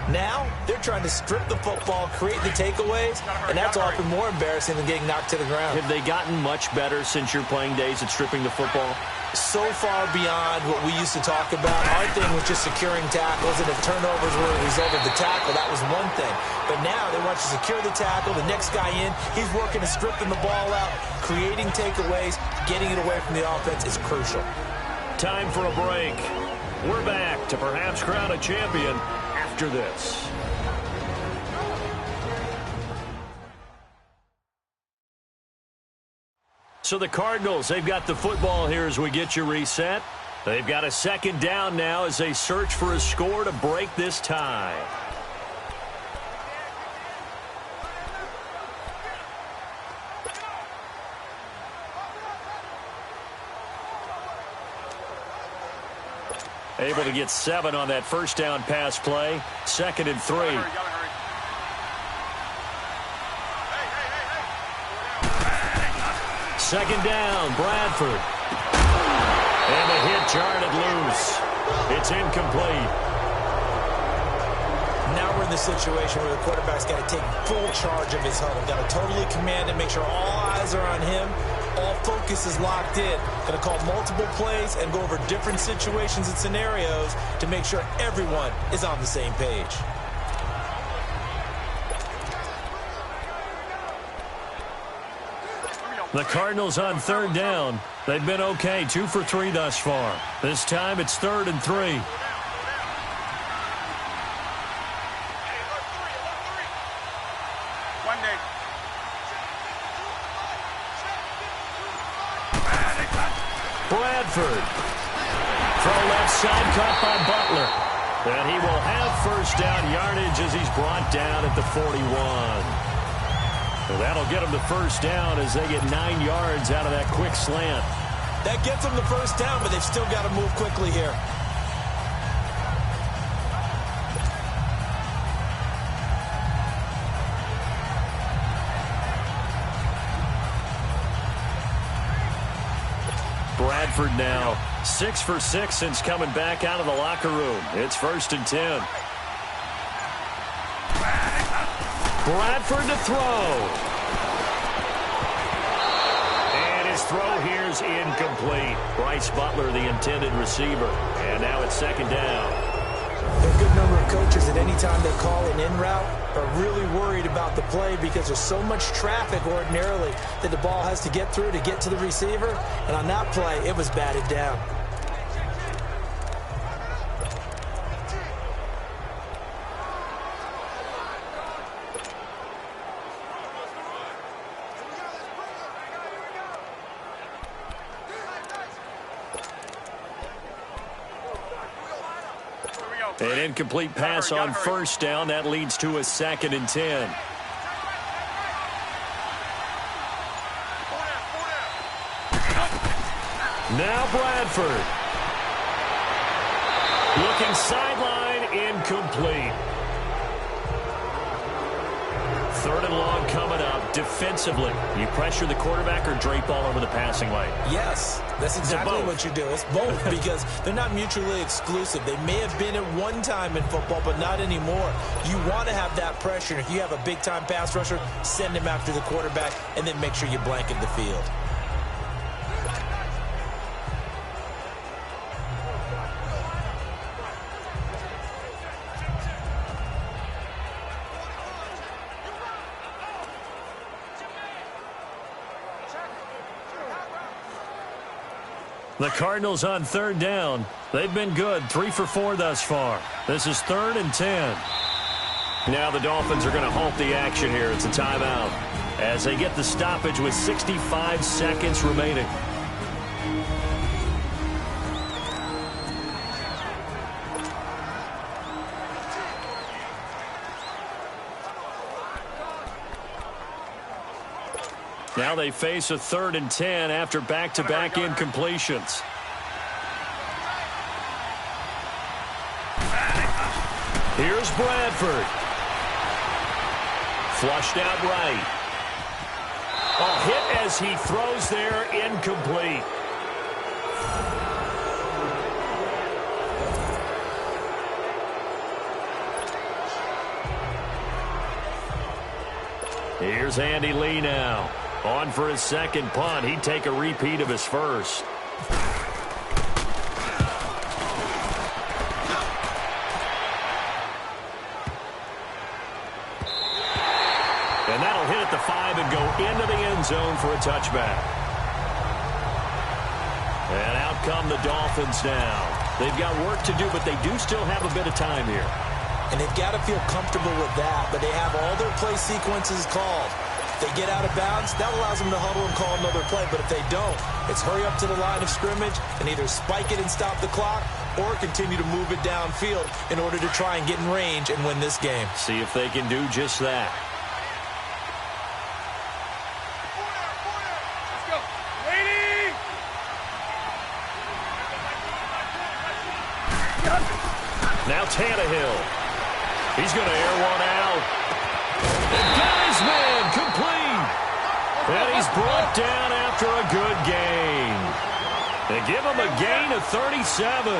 Now, they're trying to strip the football, create the takeaways, and that's often more embarrassing than getting knocked to the ground. Have they gotten much better since your playing days at stripping the football? So far beyond what we used to talk about. Our thing was just securing tackles, and if turnovers were a result of the tackle, that was one thing. But now they want you to secure the tackle, the next guy in, he's working to stripping the ball out, creating takeaways, getting it away from the offense is crucial. Time for a break. We're back to perhaps crown a champion after this. So the Cardinals, they've got the football here as we get you reset. They've got a second down now as they search for a score to break this tie. Able to get 7 on that first down pass play. 2nd and 3. Second down, Bradford. And the hit jarred loose. It's incomplete. Now we're in the situation where the quarterback's got to take full charge of his huddle. Got to totally command it, make sure all eyes are on him. All focus is locked in. Going to call multiple plays and go over different situations and scenarios to make sure everyone is on the same page. The Cardinals on 3rd down. They've been okay, 2 for 3 thus far. This time it's 3rd and 3. Bradford. Throw left side, caught by Butler. And he will have first down yardage as he's brought down at the 41. Well, that'll get them the first down as they get 9 yards out of that quick slant. That gets them the first down, but they've still got to move quickly here. Bradford now 6 for 6 since coming back out of the locker room. It's 1st and 10. Bradford to throw. And his throw here's incomplete. Bryce Butler, the intended receiver. And now it's 2nd down. There are a good number of coaches at any time they call an in route are really worried about the play because there's so much traffic ordinarily that the ball has to get through to get to the receiver. And on that play, it was batted down. An incomplete pass on first down. That leads to a 2nd and 10. Now Bradford. Looking sideline, incomplete. 3rd and long coming up. Defensively, you pressure the quarterback or drape all over the passing lane? Yes, that's exactly what you do. It's both because they're not mutually exclusive. They may have been at one time in football, but not anymore. You want to have that pressure. If you have a big-time pass rusher, send him after the quarterback, and then make sure you blanket the field. The Cardinals on 3rd down. They've been good, 3 for 4 thus far. This is 3rd and 10. Now the Dolphins are going to halt the action here. It's a timeout as they get the stoppage with 65 seconds remaining. Now they face a 3rd and 10 after back-to-back incompletions. Here's Bradford. Flushed out right. A hit as he throws there, incomplete. Here's Andy Lee now. On for his second punt. He'd take a repeat of his first. And that'll hit at the 5 and go into the end zone for a touchback. And out come the Dolphins now. They've got work to do, but they do still have a bit of time here. And they've got to feel comfortable with that, but they have all their play sequences called. If they get out of bounds, that allows them to huddle and call another play. But if they don't, it's hurry up to the line of scrimmage and either spike it and stop the clock or continue to move it downfield in order to try and get in range and win this game. See if they can do just that. Let's go. Waiting. Now Tannehill. He's going to air one out. And got his man complete. And he's brought down after a good gain. They give him a gain of 37.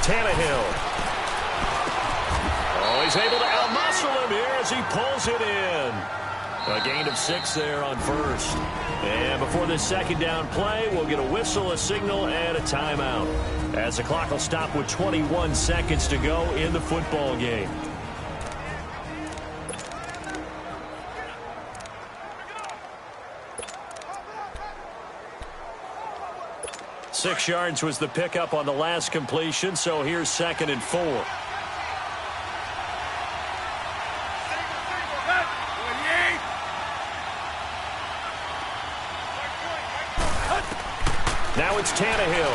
Tannehill. Oh, he's able to outmuscle him here as he pulls it in. A gain of 6 there on first. And before this second down play, we'll get a whistle, a signal, and a timeout. As the clock will stop with 21 seconds to go in the football game. Six yards was the pickup on the last completion, so here's 2nd and 4. Now it's Tannehill.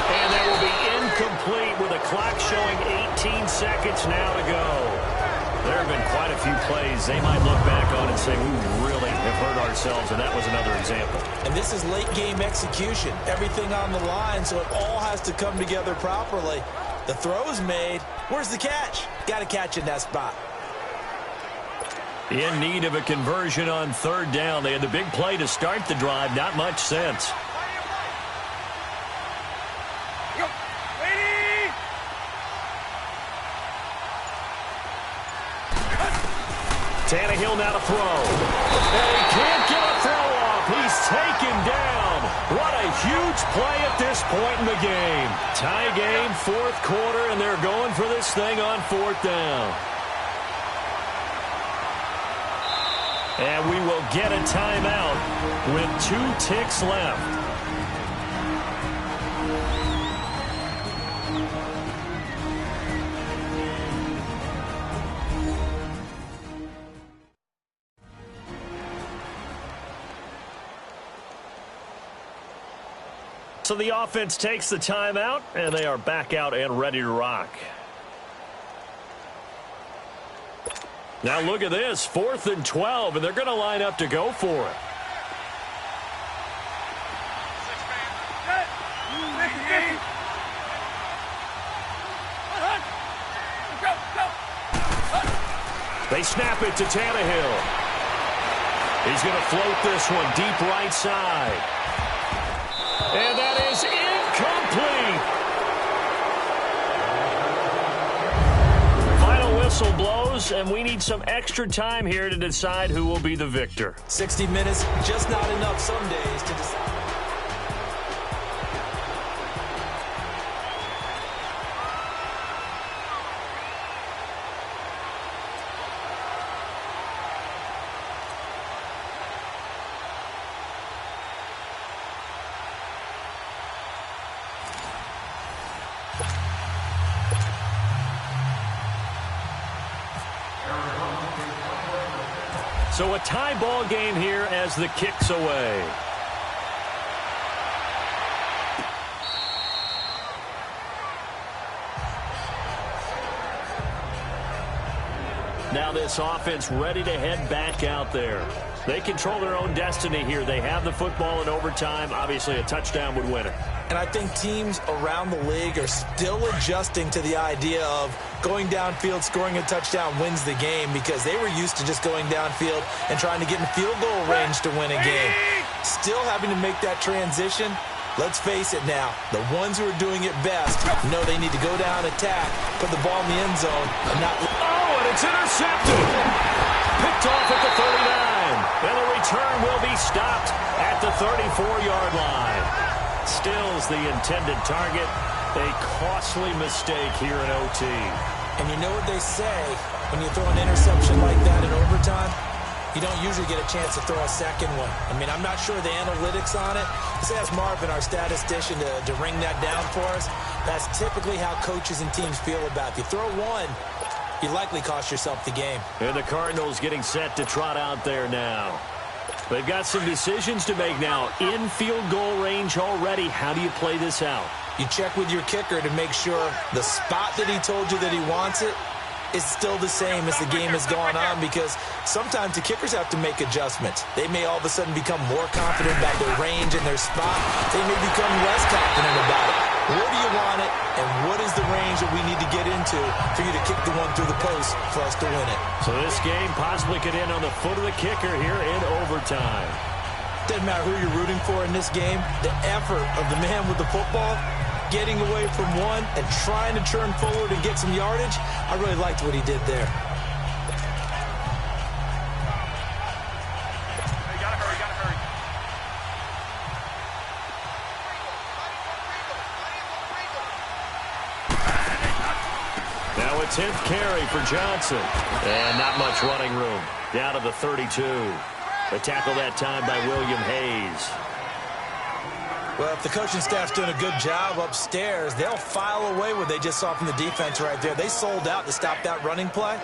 And that will be incomplete with a clock showing 18 seconds now to go. There have been quite a few plays they might look back on and say, we really have hurt ourselves, and that was another example. And this is late game execution. Everything on the line, so it all has to come together properly. The throw's made. Where's the catch? Got to catch in that spot. In need of a conversion on 3rd down. They had the big play to start the drive. Not much sense. Tannehill now to throw. And he can't get a throw off. He's taken down. What a huge play at this point in the game. Tie game, 4th quarter, and they're going for this thing on 4th down. And we will get a timeout with 2 ticks left. So the offense takes the timeout, and they are back out and ready to rock. Now look at this, 4th and 12, and they're going to line up to go for it. They snap it to Tannehill. He's going to float this one deep right side. And that is incomplete. Final whistle blows, and we need some extra time here to decide who will be the victor. 60 minutes, just not enough some days to decide. So a tie ball game here as the kick's away. Now this offense ready to head back out there. They control their own destiny here. They have the football in overtime. Obviously, a touchdown would win it. And I think teams around the league are still adjusting to the idea of going downfield, scoring a touchdown wins the game, because they were used to just going downfield and trying to get in field goal range to win a game. Still having to make that transition, Let's face it now, the ones who are doing it best know they need to go down, attack, put the ball in the end zone, and not... Oh, and it's intercepted. Picked off at the 39. And the return will be stopped at the 34-yard line. Stills the intended target. A costly mistake here in OT. And you know what they say, when you throw an interception like that in overtime, you don't usually get a chance to throw a second one. I mean, I'm not sure the analytics on it. Let's ask Marvin, our statistician, to ring that down for us. That's typically how coaches and teams feel about it. If you throw one, you likely cost yourself the game. And the Cardinals getting set to trot out there now. They've got some decisions to make now. In field goal range already. How do you play this out? You check with your kicker to make sure the spot that he told you that he wants it is still the same as the game has gone on, because sometimes the kickers have to make adjustments. They may all of a sudden become more confident about their range and their spot. They may become less confident about it. Where do you want it, and what is the range that we need to get into for you to kick the one through the post for us to win it? So this game possibly could end on the foot of the kicker here in overtime. Doesn't matter who you're rooting for in this game. The effort of the man with the football, getting away from one and trying to turn forward and get some yardage, I really liked what he did there. Now a 10th carry for Johnson. And not much running room. Down to the 32. A tackle that time by William Hayes. Well, if the coaching staff's doing a good job upstairs, they'll file away what they just saw from the defense right there. They sold out to stop that running play.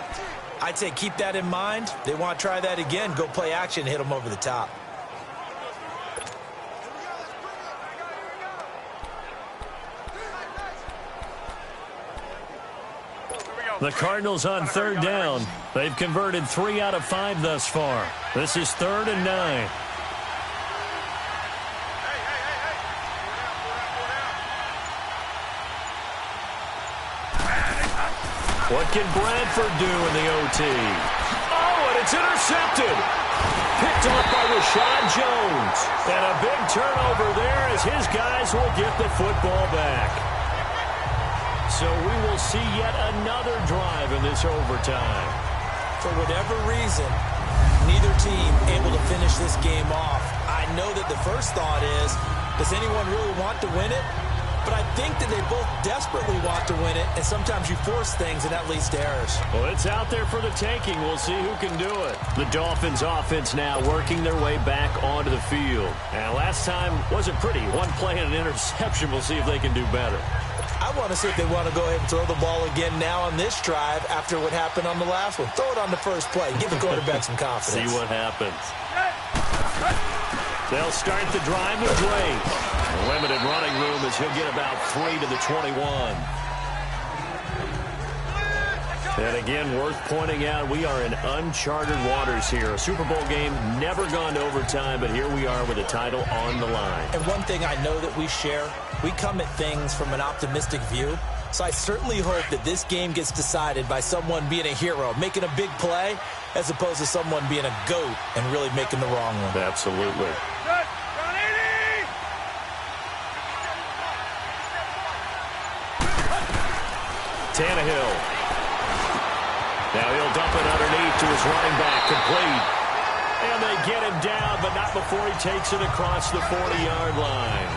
I'd say keep that in mind. They want to try that again. Go play action, hit them over the top. The Cardinals on third down. They've converted 3 out of 5 thus far. This is 3rd and 9. What can Bradford do in the OT? Oh, and it's intercepted. Picked off by Rashad Jones. And a big turnover there as his guys will get the football back. So we will see yet another drive in this overtime. For whatever reason, neither team able to finish this game off. I know that the first thought is, does anyone really want to win it? But I think that they both desperately want to win it, and sometimes you force things, and that leads to errors. Well, it's out there for the taking. We'll see who can do it. The Dolphins offense now working their way back onto the field. And last time wasn't pretty. One play and an interception. We'll see if they can do better. I want to see if they want to go ahead and throw the ball again now on this drive after what happened on the last one. Throw it on the first play. Give the quarterback some confidence. See what happens. They'll start the drive with Drake. Limited running room as he'll get about 3 to the 21. And again, worth pointing out, we are in uncharted waters here. A Super Bowl game, never gone to overtime, but here we are with a title on the line. And one thing I know that we share, we come at things from an optimistic view. So I certainly hope that this game gets decided by someone being a hero, making a big play, as opposed to someone being a GOAT and really making the wrong one. Absolutely. Tannehill. Now he'll dump it underneath to his running back, complete. And they get him down, but not before he takes it across the 40-yard line.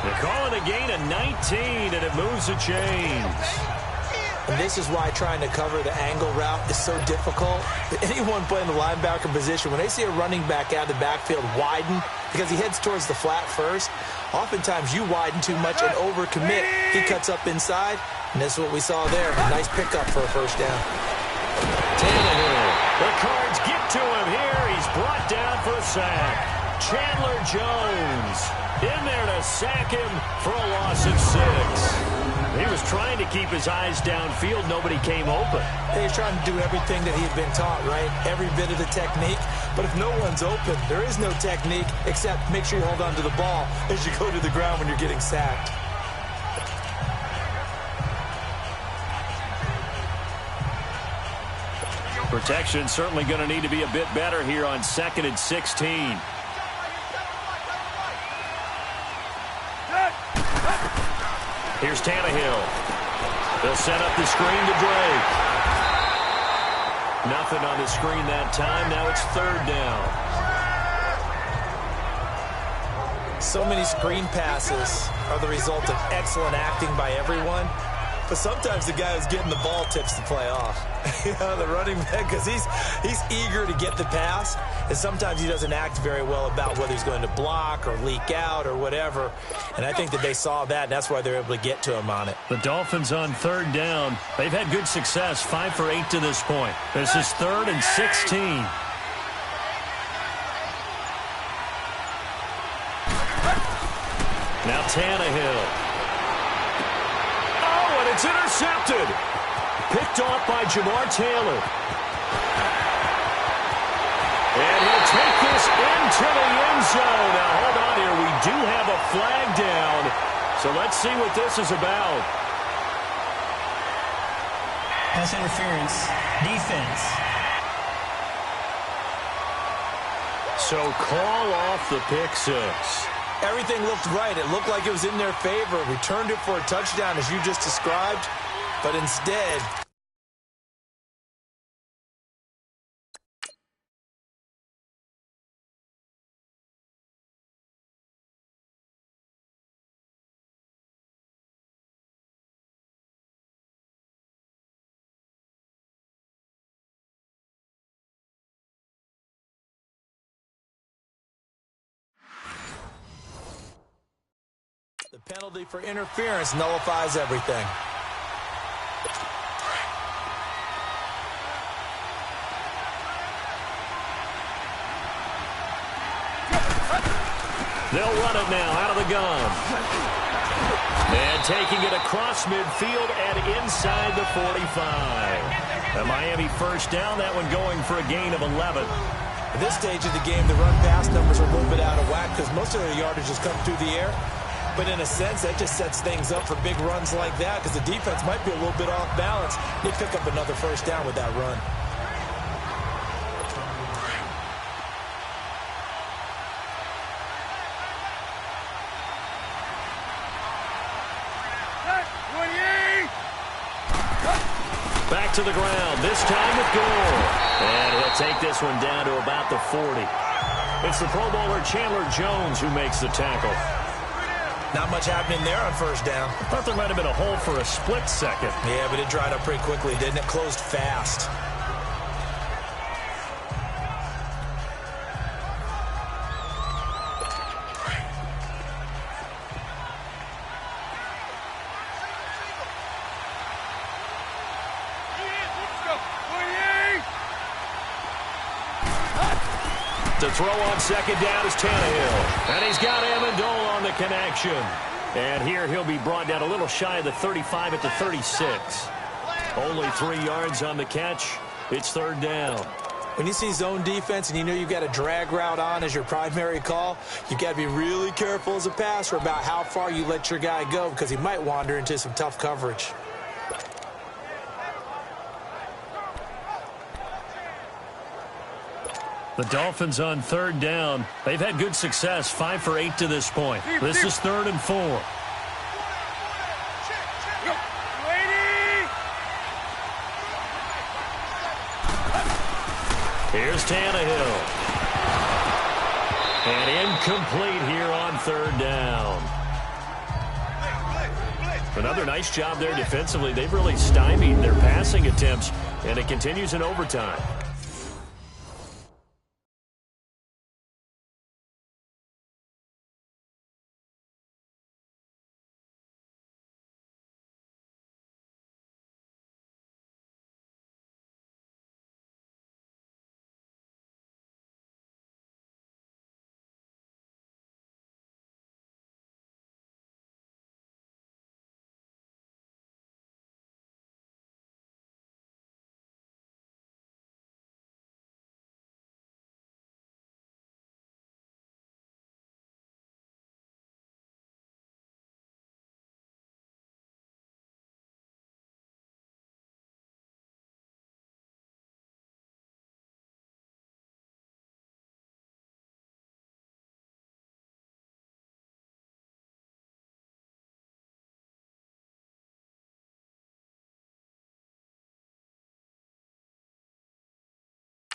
They call it a gain of 19, and it moves the chains. And this is why trying to cover the angle route is so difficult. Anyone playing the linebacker position, when they see a running back out of the backfield widen, because he heads towards the flat first, oftentimes you widen too much and overcommit. He cuts up inside, and this is what we saw there. A nice pickup for a first down. Tannehill. The Cards get to him here. He's brought down for a sack. Chandler Jones in there to sack him for a loss of 6. He was trying to keep his eyes downfield. Nobody came open. He's trying to do everything that he had been taught, right? Every bit of the technique. But if no one's open, there is no technique except make sure you hold on to the ball as you go to the ground when you're getting sacked. Protection certainly going to need to be a bit better here on 2nd and 16. Here's Tannehill. They'll set up the screen to Drake. Nothing on the screen that time. Now it's third down. So many screen passes are the result of excellent acting by everyone. But sometimes the guy who's getting the ball tips the play off. The running back, because he's eager to get the pass, and sometimes he doesn't act very well about whether he's going to block or leak out or whatever. And I think that they saw that, and that's why they're able to get to him on it. The Dolphins on third down. They've had good success, 5 for 8 to this point. This is 3rd and 16. Now Tannehill. It's intercepted. Picked off by Jamar Taylor. And he'll take this into the end zone. Now, hold on here. We do have a flag down. So let's see what this is about. Pass interference. Defense. So call off the pick six. Everything looked right. It looked like it was in their favor. Returned it for a touchdown, as you just described. But instead, the penalty for interference nullifies everything. They'll run it now out of the gun. And taking it across midfield and inside the 45. The Miami first down, that one going for a gain of 11. At this stage of the game, the run-pass numbers are a little bit out of whack because most of their yardage has come through the air. But in a sense, that just sets things up for big runs like that because the defense might be a little bit off balance. They pick up another first down with that run. Back to the ground, this time with Gore. And he'll take this one down to about the 40. It's the Pro Bowler Chandler Jones who makes the tackle. Not much happening there on first down. I thought there might have been a hole for a split second. Yeah, but it dried up pretty quickly, didn't it? Closed fast. To throw on second down is Tannehill. And he's got Amendola on the connection. And here he'll be brought down a little shy of the 35 at the 36. Only 3 yards on the catch. It's third down. When you see zone defense and you know you've got a drag route on as your primary call, you've got to be really careful as a passer about how far you let your guy go because he might wander into some tough coverage. The Dolphins on third down. They've had good success, 5 for 8 to this point. This is 3rd and 4. Here's Tannehill. And incomplete here on third down. Another nice job there defensively. They've really stymied their passing attempts, and it continues in overtime.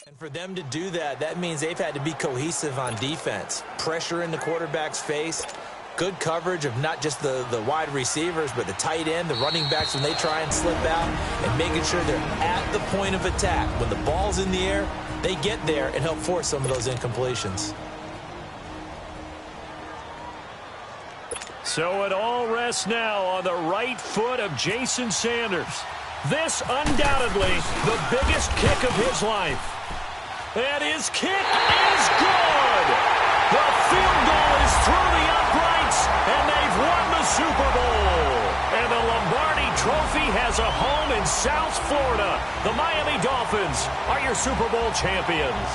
And for them to do that, that means they've had to be cohesive on defense. Pressure in the quarterback's face. Good coverage of not just the wide receivers, but the tight end, the running backs when they try and slip out, and making sure they're at the point of attack. When the ball's in the air, they get there and help force some of those incompletions. So it all rests now on the right foot of Jason Sanders. This undoubtedly the biggest kick of his life. And his kick is good. The field goal is through the uprights, and they've won the Super Bowl. And the Lombardi Trophy has a home in South Florida. The Miami Dolphins are your Super Bowl champions.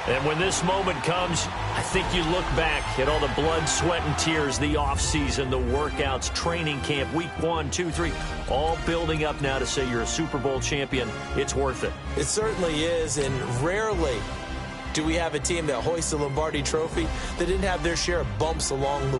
And when this moment comes, I think you look back at all the blood, sweat, and tears, the offseason, the workouts, training camp, week 1, 2, 3, all building up now to say you're a Super Bowl champion. It's worth it. It certainly is, and rarely do we have a team that hoists the Lombardi Trophy that didn't have their share of bumps along the